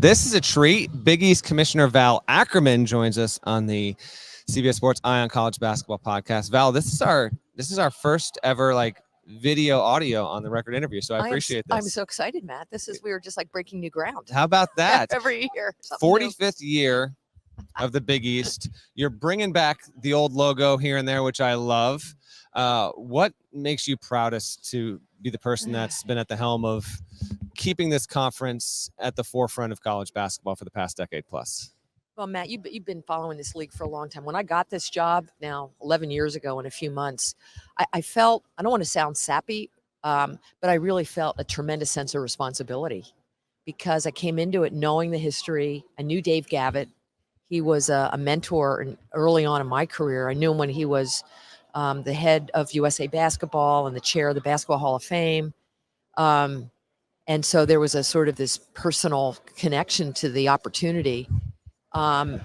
And this is a treat. Big East Commissioner Val Ackerman joins us on the CBS Sports Eye on College Basketball podcast. Val, this is our first ever video audio on the record interview, so I appreciate this. I'm so excited, Matt. We were just like breaking new ground. How about that? Every year. 45th year of the Big East. You're bringing back the old logo here and there, which I love. What makes you proudest to be the person that's been at the helm of keeping this conference at the forefront of college basketball for the past decade plus? Well, Matt, you've been following this league for a long time. When I got this job now 11 years ago in a few months, I felt, I don't want to sound sappy, but I really felt a tremendous sense of responsibility because I came into it knowing the history. I knew Dave Gavitt. He was a mentor early on in my career. I knew him when he was the head of USA Basketball and the chair of the Basketball Hall of Fame. And so there was a sort of this personal connection to the opportunity. I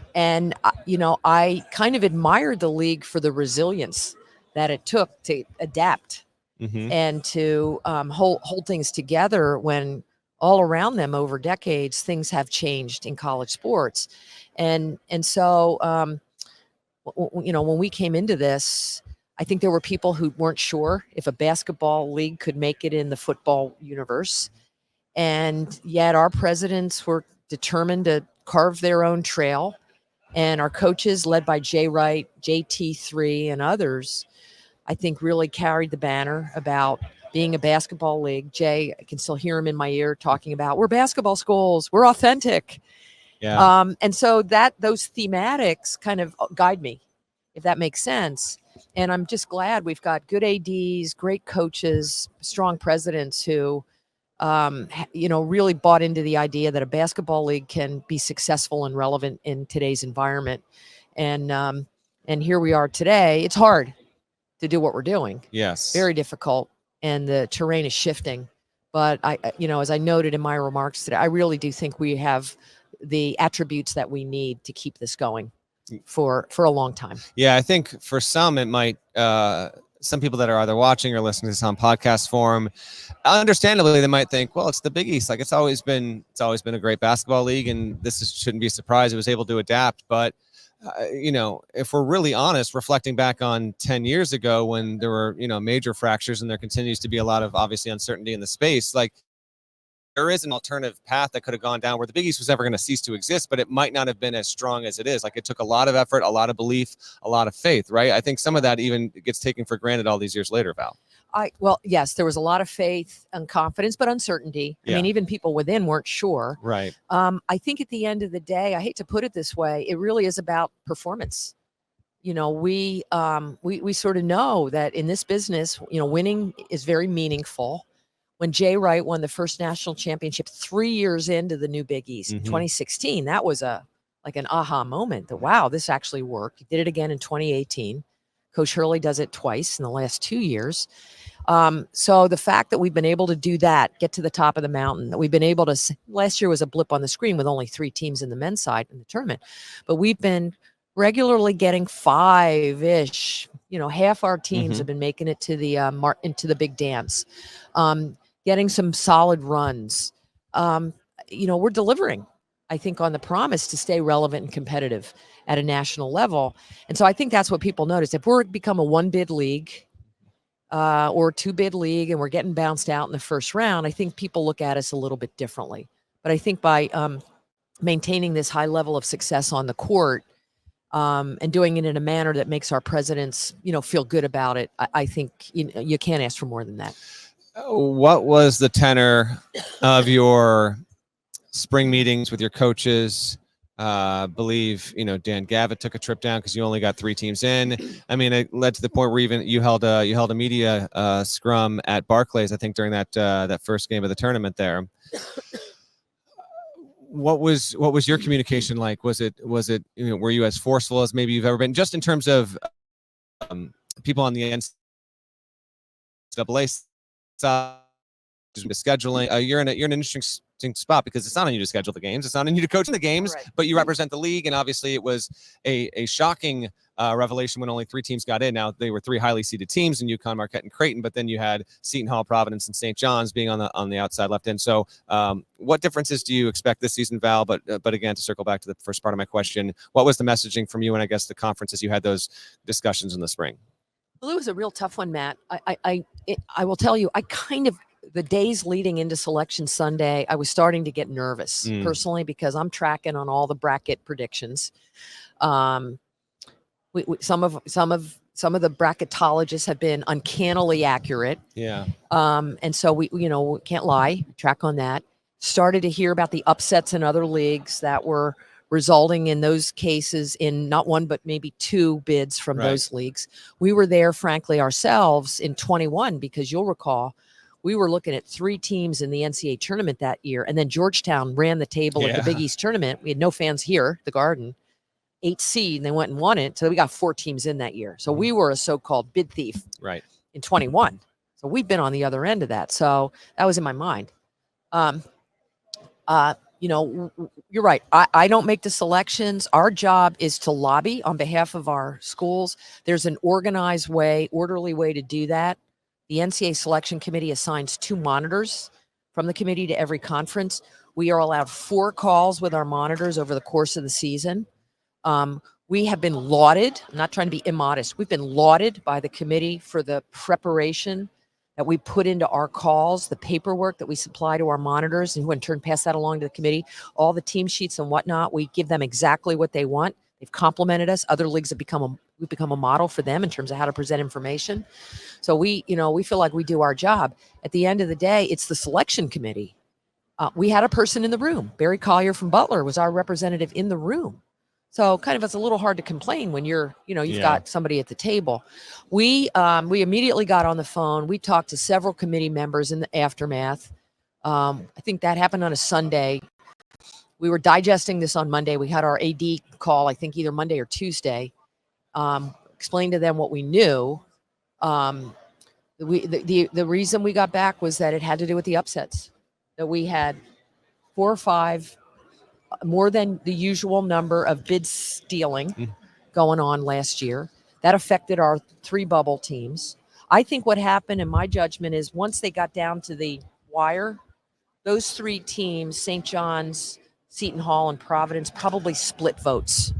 kind of admired the league for the resilience that it took to adapt and to hold things together when all around them over decades, things have changed in college sports. And so, when we came into this, I think there were people who weren't sure if a basketball league could make it in the football universe. And yet our presidents were determined to carve their own trail. And our coaches, led by Jay Wright, JT3, and others, I think really carried the banner about being a basketball league. Jay, I can still hear him in my ear talking about, we're basketball schools, we're authentic. Yeah. And so those thematics kind of guide me, if that makes sense. And I'm just glad we've got good ADs, great coaches, strong presidents who, really bought into the idea that a basketball league can be successful and relevant in today's environment. And here we are today. It's hard to do what we're doing. Yes. Very difficult. And the terrain is shifting. But as I noted in my remarks today, I really do think we have the attributes that we need to keep this going for a long time. Yeah, I think for some it might some people that are either watching or listening to this on podcast form, understandably they might think, well, it's the Big East, it's always been a great basketball league, and shouldn't be a surprise it was able to adapt. But if we're really honest, reflecting back on 10 years ago when there were major fractures and there continues to be a lot of obviously uncertainty in the space, there is an alternative path that could have gone down where the Big East was never going to cease to exist, but it might not have been as strong as it is. It took a lot of effort, a lot of belief, a lot of faith, right? I think some of that even gets taken for granted all these years later, Val. Well, yes, there was a lot of faith and confidence, but uncertainty. Yeah. I mean, even people within weren't sure. Right. I think at the end of the day, I hate to put it this way, it really is about performance. We sort of know that in this business, winning is very meaningful. When Jay Wright won the first national championship 3 years into the new Big East, 2016, that was an aha moment that, wow, this actually worked. He did it again in 2018. Coach Hurley does it twice in the last 2 years. So the fact that we've been able to do that, get to the top of the mountain, that we've been able to, last year was a blip on the screen with only 3 teams in the men's side in the tournament, but we've been regularly getting 5-ish, half our teams have been making it to the into the big dance. Getting some solid runs. We're delivering, I think, on the promise to stay relevant and competitive at a national level. And so I think that's what people notice. If we're become a 1-bid league or a 2-bid league and we're getting bounced out in the first round, I think people look at us a little bit differently. But I think by maintaining this high level of success on the court and doing it in a manner that makes our presidents, feel good about it, I think you can't ask for more than that. What was the tenor of your spring meetings with your coaches? Believe Dan Gavitt took a trip down because you only got 3 teams in. I mean, it led to the point where even you held a media scrum at Barclays, I think, during that first game of the tournament there. What was your communication like? Was it were you as forceful as maybe you've ever been, just in terms of people on the NCAA side, scheduling? You're in an interesting spot, because it's not on you to schedule the games. It's not on you to coach the games, Right. but you represent the league. And obviously it was a shocking revelation when only 3 teams got in. Now they were 3 highly seeded teams in UConn, Marquette, and Creighton, but then you had Seton Hall, Providence, and St. John's being on the outside left end. So what differences do you expect this season, Val? But again, to circle back to the first part of my question, what was the messaging from you and I guess the conferences you had those discussions in the spring? Well, it was a real tough one, Matt. I will tell you, the days leading into Selection Sunday, I was starting to get nervous personally, because I'm tracking on all the bracket predictions. Some of the bracketologists have been uncannily accurate. Yeah. And so we can't lie, track on that. Started to hear about the upsets in other leagues that were resulting in those cases in not 1, but maybe 2 bids from those leagues. We were there, frankly, ourselves in 21, because you'll recall we were looking at 3 teams in the NCAA tournament that year. And then Georgetown ran the table at the Big East tournament. We had no fans here, the Garden, 8 seed, and they went and won it. So we got 4 teams in that year. So we were a so-called bid thief in 21. So we've been on the other end of that. So that was in my mind. You're right. I don't make the selections. Our job is to lobby on behalf of our schools. There's an organized way, orderly way to do that. The NCAA selection committee assigns 2 monitors from the committee to every conference. We are allowed 4 calls with our monitors over the course of the season. We have been lauded. I'm not trying to be immodest. We've been lauded by the committee for the preparation that we put into our calls, the paperwork that we supply to our monitors, and who in turn pass that along to the committee, all the team sheets and whatnot. We give them exactly what they want. They've complimented us. Other leagues have we've become a model for them in terms of how to present information. So we feel like we do our job. At the end of the day, it's the selection committee. We had a person in the room. Barry Collier from Butler was our representative in the room. So kind of it's a little hard to complain when you've got somebody at the table. We immediately got on the phone. We talked to several committee members in the aftermath. I think that happened on a Sunday. We were digesting this on Monday. We had our AD call, I think either Monday or Tuesday. Explained to them what we knew. The reason we got back was that it had to do with the upsets. That we had 4 or 5, more than the usual number of bid stealing going on last year. That affected our 3 bubble teams. I think what happened, in my judgment, is once they got down to the wire, those 3 teams, St. John's, Seton Hall, and Providence, probably split votes.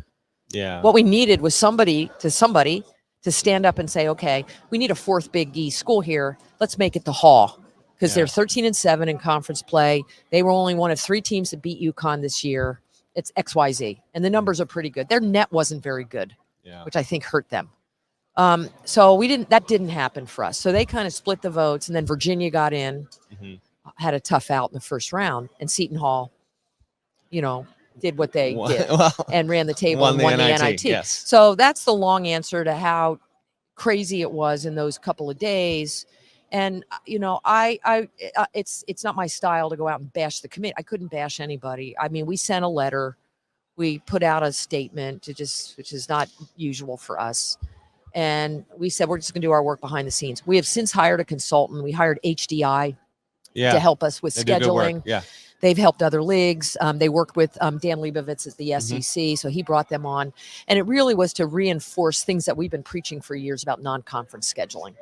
Yeah. What we needed was somebody to stand up and say, okay, we need a 4th Big East school here. Let's make it the Hall. Because they're 13-7 in conference play. They were only one of 3 teams that beat UConn this year. It's XYZ. And the numbers are pretty good. Their net wasn't very good, which I think hurt them. So that didn't happen for us. So they kind of split the votes. And then Virginia got in, had a tough out in the first round. And Seton Hall, did what they did and ran the table and won the NIT. Yes. So that's the long answer to how crazy it was in those couple of days. And, it's not my style to go out and bash the committee. I couldn't bash anybody. I mean, we sent a letter, we put out a statement which is not usual for us. And we said, we're just gonna do our work behind the scenes. We have since hired a consultant. We hired HDI to help us with scheduling. Yeah. They've helped other leagues. They worked with Dan Leibovitz at the SEC, so he brought them on. And it really was to reinforce things that we've been preaching for years about non-conference scheduling.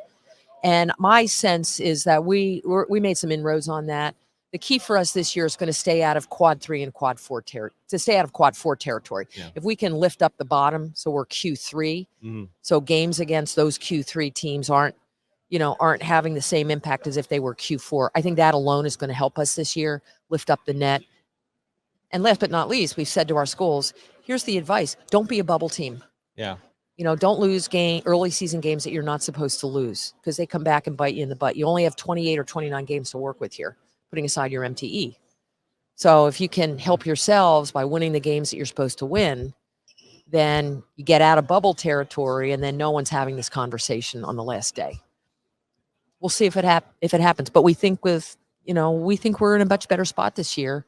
And my sense is that we made some inroads on that. The key for us this year is going to stay out of quad 3 and quad 4 territory. Yeah. If we can lift up the bottom, so we're Q3, so games against those Q3 teams aren't having the same impact as if they were Q4. I think that alone is going to help us this year, lift up the net. And last but not least, we've said to our schools, here's the advice: don't be a bubble team. Yeah. Don't lose early season games that you're not supposed to lose, because they come back and bite you in the butt. You only have 28 or 29 games to work with here, putting aside your MTE. So if you can help yourselves by winning the games that you're supposed to win, then you get out of bubble territory, and then no one's having this conversation on the last day. We'll see if it happens. But we think we're in a much better spot this year.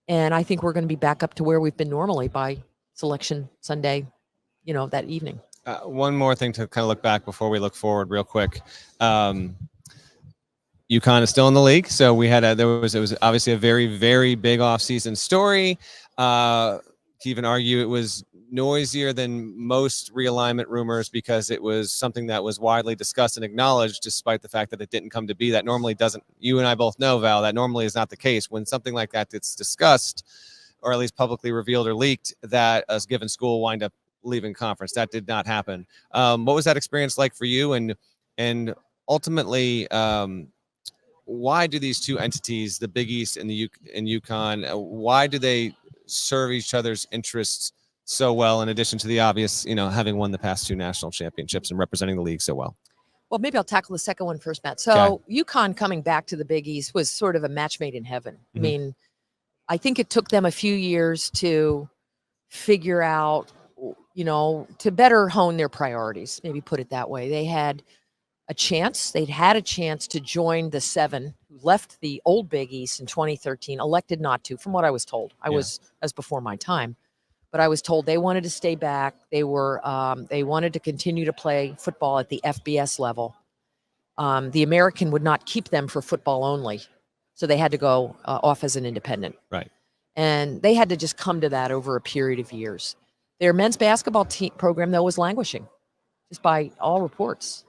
And I think we're going to be back up to where we've been normally by Selection Sunday, that evening. One more thing to kind of look back before we look forward real quick. UConn is still in the league, so it was obviously a very, very big offseason story. To even argue it was noisier than most realignment rumors because it was something that was widely discussed and acknowledged, despite the fact that it didn't come to be. That normally doesn't. You and I both know, Val, that normally is not the case. When something like that gets discussed, or at least publicly revealed or leaked, that a given school wind up leaving conference. That did not happen. What was that experience like for you? And ultimately, why do these two entities, the Big East and UConn, why do they serve each other's interests so well? In addition to the obvious, having won the past two national championships and representing the league so well. Well, maybe I'll tackle the second one first, Matt. So UConn coming back to the Big East was sort of a match made in heaven. I mean, I think it took them a few years to figure out, to better hone their priorities, maybe put it that way. They'd had a chance to join the 7 who left the old Big East in 2013, elected not to, from what I was told. As before my time, but I was told they wanted to stay back. They wanted to continue to play football at the FBS level. The American would not keep them for football only. So they had to go off as an independent. Right. And they had to just come to that over a period of years. Their men's basketball program, though, was languishing, just by all reports.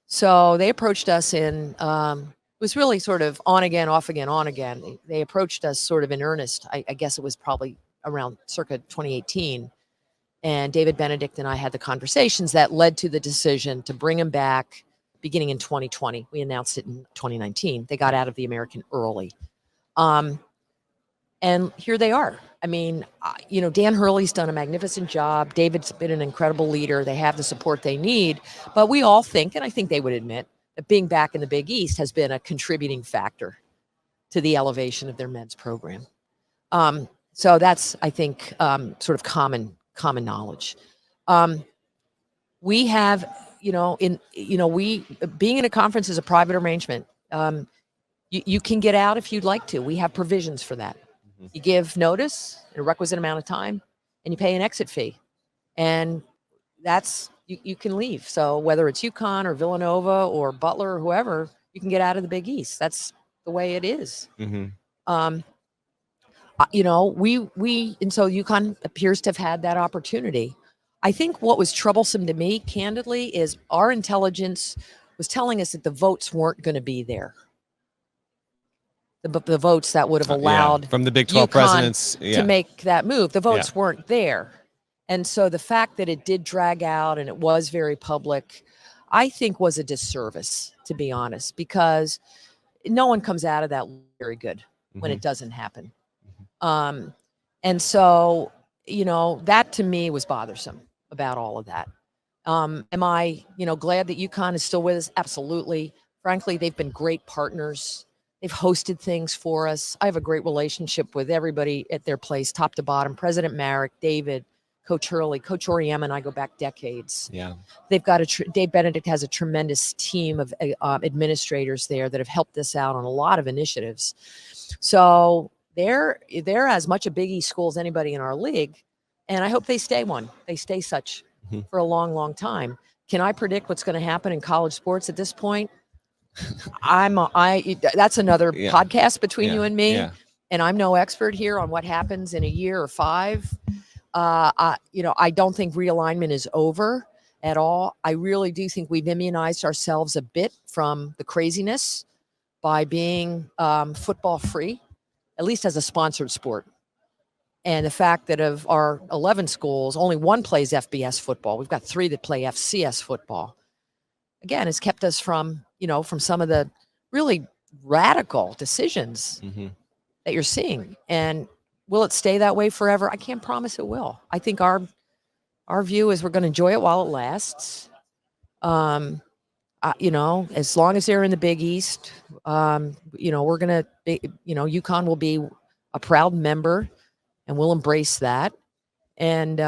So they approached us it was really sort of on again, off again, on again. They approached us sort of in earnest. I guess it was probably around circa 2018. And David Benedict and I had the conversations that led to the decision to bring him back beginning in 2020. We announced it in 2019. They got out of the American early. And here they are. I mean, Dan Hurley's done a magnificent job. David's been an incredible leader. They have the support they need. But we all think, and I think they would admit, that being back in the Big East has been a contributing factor to the elevation of their men's program. So that's, I think, sort of common knowledge. We have, being in a conference is a private arrangement. You can get out if you'd like to. We have provisions for that. You give notice in a requisite amount of time, and you pay an exit fee, and that's you can leave. So whether it's UConn or Villanova or Butler or whoever, you can get out of the Big East. That's the way it is. And so UConn appears to have had that opportunity. I think what was troublesome to me, candidly, is our intelligence was telling us that the votes weren't going to be there. The votes that would have allowed from the Big 12 UConn presidents to make that move. The votes weren't there. And so the fact that it did drag out and it was very public, I think was a disservice, to be honest, because no one comes out of that very good when it doesn't happen. And so, that to me was bothersome about all of that. Am I, glad that UConn is still with us? Absolutely. Frankly, they've been great partners. They've hosted things for us. I have a great relationship with everybody at their place, top to bottom. President Marek, David, Coach Hurley, Coach Auriemma, and I go back decades. Yeah, they've got Dave Benedict has a tremendous team of administrators there that have helped us out on a lot of initiatives. So they're as much a Big East school as anybody in our league, and I hope they stay one. They stay such for a long, long time. Can I predict what's going to happen in college sports at this point? That's another podcast between you and me, and I'm no expert here on what happens in a year or 5. I don't think realignment is over at all. I really do think we've immunized ourselves a bit from the craziness by being football free, at least as a sponsored sport. And the fact that of our 11 schools, only 1 plays FBS football. We've got 3 that play FCS football. Again, has kept us from some of the really radical decisions that you're seeing. And will it stay that way forever? I can't promise it will. I think our view is we're going to enjoy it while it lasts. As long as they're in the Big East, we're going to be, UConn will be a proud member, and we'll embrace that. And,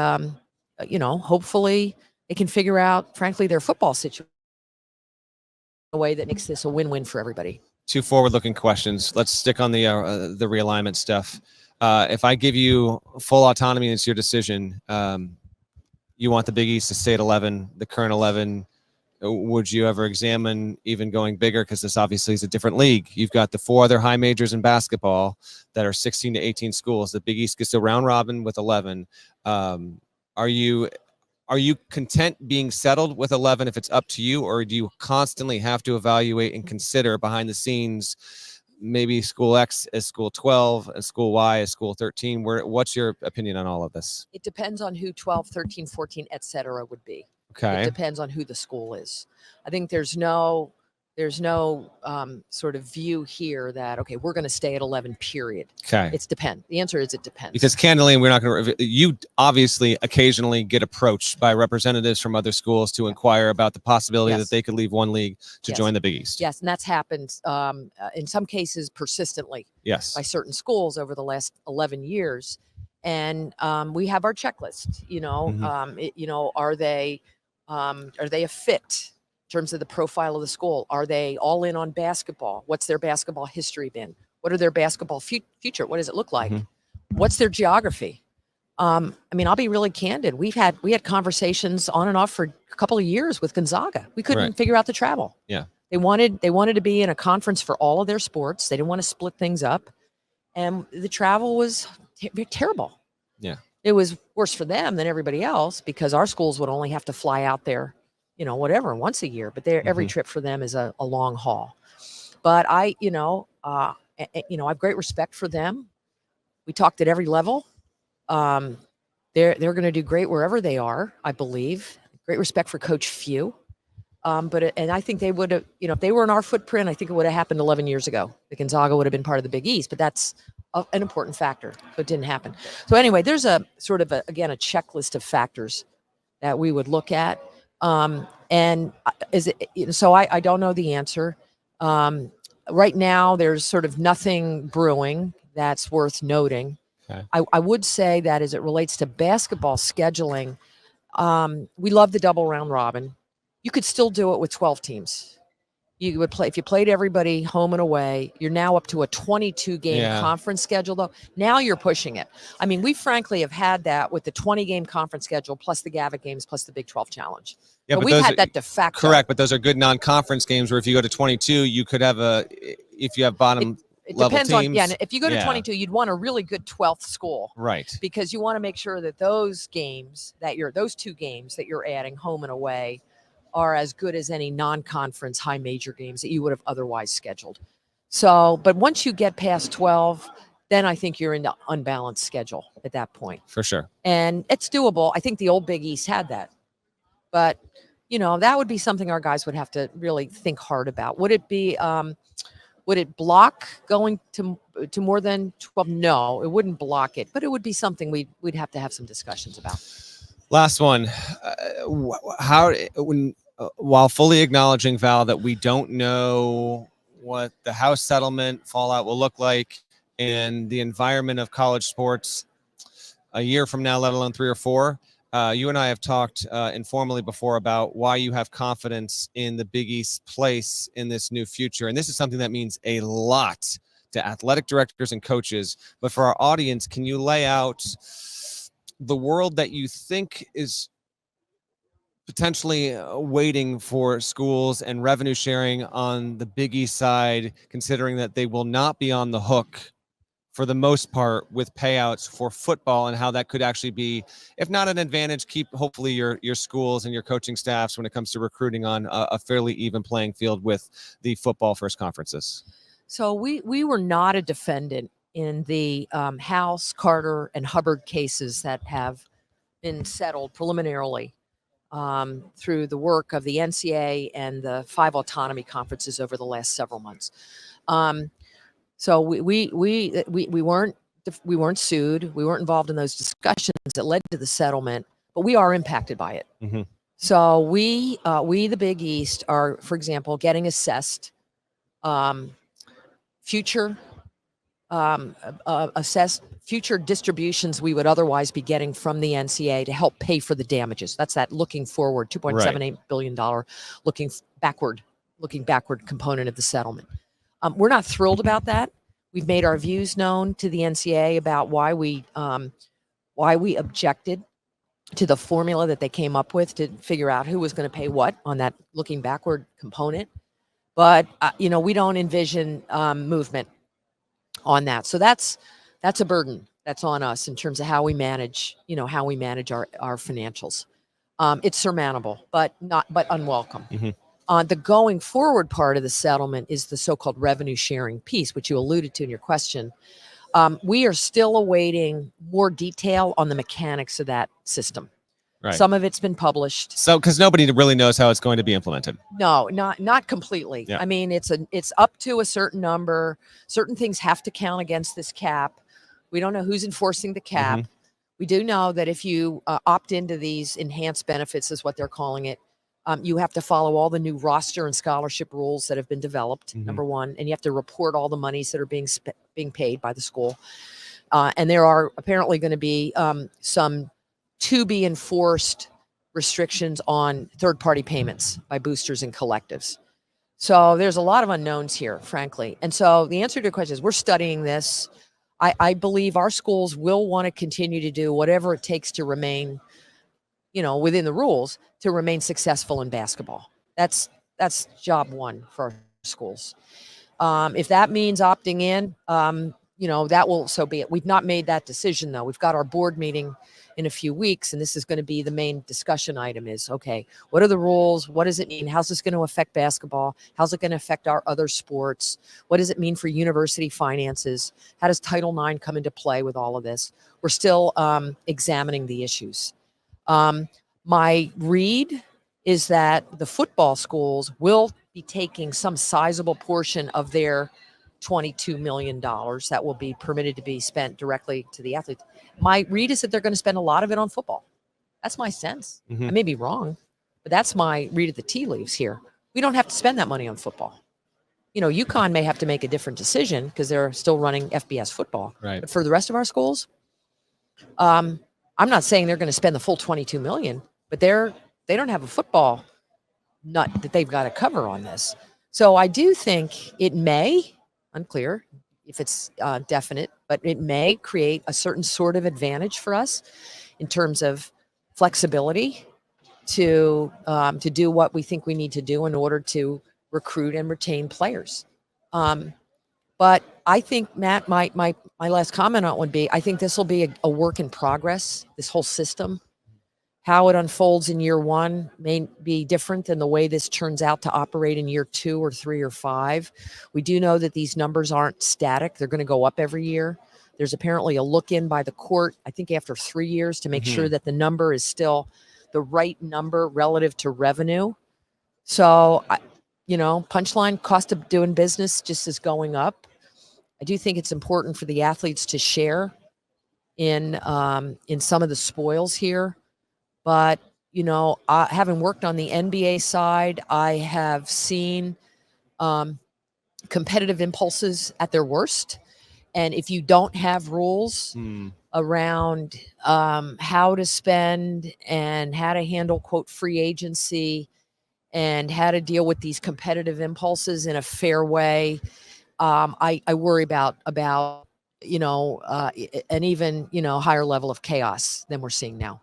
hopefully they can figure out, frankly, their football situation in a way that makes this a win-win for everybody. 2 forward-looking questions. Let's stick on the realignment stuff. If I give you full autonomy and it's your decision, you want the Big East to stay at 11, the current 11 would you ever examine even going bigger? Because this obviously is a different league. You've got the 4 other high majors in basketball that are 16 to 18 schools. The Big East gets a round robin with 11. Are you content being settled with 11 if it's up to you, or do you constantly have to evaluate and consider behind the scenes, maybe school X as school 12 and school Y as school 13? What's your opinion on all of this? It depends on who 12, 13, 14, et cetera would be. Okay. It depends on who the school is. I think there's no sort of view here that, okay, we're going to stay at 11, period. Okay. It's depend. The answer is it depends. Because candidly, we're not going to, you obviously occasionally get approached by representatives from other schools to inquire about the possibility that they could leave one league to join the Big East. Yes, and that's happened in some cases persistently. Yes. By certain schools over the last 11 years. And we have our checklist, are they a fit in terms of the profile of the school? Are they all in on basketball? What's their basketball history been? What are their basketball future? What does it look like? What's their geography? I'll be really candid. We had conversations on and off for a couple of years with Gonzaga. We couldn't figure out the travel. Yeah. They wanted to be in a conference for all of their sports. They didn't want to split things up. And the travel was terrible. Yeah. It was worse for them than everybody else because our schools would only have to fly out there, once a year. But every trip for them is a long haul. But I have great respect for them. We talked at every level. They're going to do great wherever they are, I believe. Great respect for Coach Few. But I think they would have, if they were in our footprint, I think it would have happened 11 years ago. The Gonzaga would have been part of the Big East, but that's an important factor. So it didn't happen. So anyway, there's a sort of a checklist of factors that we would look at. And is it, so I don't know the answer. Right now, there's sort of nothing brewing that's worth noting. Okay. I would say that as it relates to basketball scheduling, we love the double round robin. You could still do it with 12 teams. You would play, if you played everybody home and away, you're now up to a 22 game conference schedule though. Now you're pushing it. We frankly have had that with the 20 game conference schedule plus the Gavitt games plus the Big 12 challenge. Yeah, but we've had that de facto. Correct, but those are good non-conference games where if you go to 22, you could have if you have bottom it level depends teams. on, if you go to 22, you'd want a really good 12th school. Right. Because you want to make sure that those two games that you're adding home and away are as good as any non-conference high major games that you would have otherwise scheduled. So, but once you get past 12, then I think you're in the unbalanced schedule at that point. For sure. And it's doable. I think the old Big East had that. But, that would be something our guys would have to really think hard about. Would it be, would it block going to more than 12? No, it wouldn't block it, but it would be something we'd have to have some discussions about. Last one. While fully acknowledging, Val, that we don't know what the House settlement fallout will look like and the environment of college sports a year from now, let alone 3 or 4, you and I have talked informally before about why you have confidence in the Big East's place in this new future. And this is something that means a lot to athletic directors and coaches. But for our audience, can you lay out the world that you think is potentially waiting for schools and revenue sharing on the Big East side, considering that they will not be on the hook for the most part with payouts for football, and how that could actually be, if not an advantage, keep hopefully your schools and your coaching staffs when it comes to recruiting on a fairly even playing field with the football first conferences? So we were not a defendant in the House, Carter, and Hubbard cases that have been settled preliminarily through the work of the NCAA and the 5 autonomy conferences over the last several months. So we weren't sued. We weren't involved in those discussions that led to the settlement, but we are impacted by it. Mm-hmm. So we the Big East are, for example, getting assessed future distributions we would otherwise be getting from the NCAA to help pay for the damages. That's that looking forward, $2.78 billion looking backward component of the settlement. We're not thrilled about that. We've made our views known to the NCAA about why we objected. to the formula that they came up with to figure out who was going to pay what on that looking backward component. But we don't envision movement on that. So that's a burden that's on us in terms of how we manage, our financials. It's surmountable, but unwelcome. The going forward part of the settlement is the so-called revenue sharing piece, which you alluded to in your question. We are still awaiting more detail on the mechanics of that system. Right. Some of it's been published. So, because nobody really knows how it's going to be implemented. No, not completely. Yeah. I mean, it's up to a certain number. Certain things have to count against this cap. We don't know who's enforcing the cap. We do know that if you opt into these enhanced benefits, is what they're calling it, you have to follow all the new roster and scholarship rules that have been developed. Number one, and you have to report all the monies that are being paid by the school. And there are apparently going to be some to be enforced restrictions on third-party payments by boosters and collectives. So there's a lot of unknowns here, frankly. And so the answer to your question is we're studying this. I believe our schools will want to continue to do whatever it takes to remain, within the rules, to remain successful in basketball. That's job one for our schools. If that means opting in, that will so be it. We've not made that decision, though. We've got our board meeting in a few weeks, and this is going to be the main discussion item is, okay, what are the rules? What does it mean? How's this going to affect basketball? How's it going to affect our other sports? What does it mean for university finances? How does Title IX come into play with all of this? We're still examining the issues. My read is that the football schools will be taking some sizable portion of their $22 million that will be permitted to be spent directly to the athletes. My read is that they're going to spend a lot of it on football. That's my sense. I may be wrong, but that's my read of the tea leaves here. We don't have to spend that money on football. UConn may have to make a different decision because they're still running FBS football. Right. But for the rest of our schools, I'm not saying they're going to spend the full $22 million, but they don't have a football nut that they've got to cover on this. So I do think it may, unclear if it's definite, but it may create a certain sort of advantage for us in terms of flexibility to do what we think we need to do in order to recruit and retain players. But I think, Matt, my last comment on it would be, I think this will be a work in progress, this whole system. How it unfolds in year one may be different than the way this turns out to operate in year 2 or 3 or 5. We do know that these numbers aren't static. They're going to go up every year. There's apparently a look-in by the court, I think after 3 years, to make sure that the number is still the right number relative to revenue. So, punchline, cost of doing business just is going up. I do think it's important for the athletes to share in some of the spoils here. But, having worked on the NBA side, I have seen competitive impulses at their worst. And if you don't have rules around how to spend and how to handle, quote, free agency and how to deal with these competitive impulses in a fair way, I worry about an even, higher level of chaos than we're seeing now.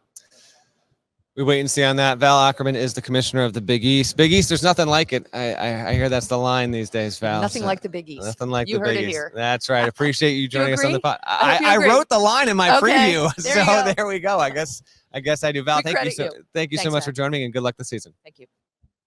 We wait and see on that. Val Ackerman is the commissioner of the Big East. Big East, there's nothing like it. I hear that's the line these days, Val. Nothing like the Big East. Nothing like you the Big heard it East. here. That's right. Appreciate you joining us on the pod. I wrote the line in my preview, there so there we go. I guess I do. Val, thank you so much for joining me, and good luck this season. Thank you.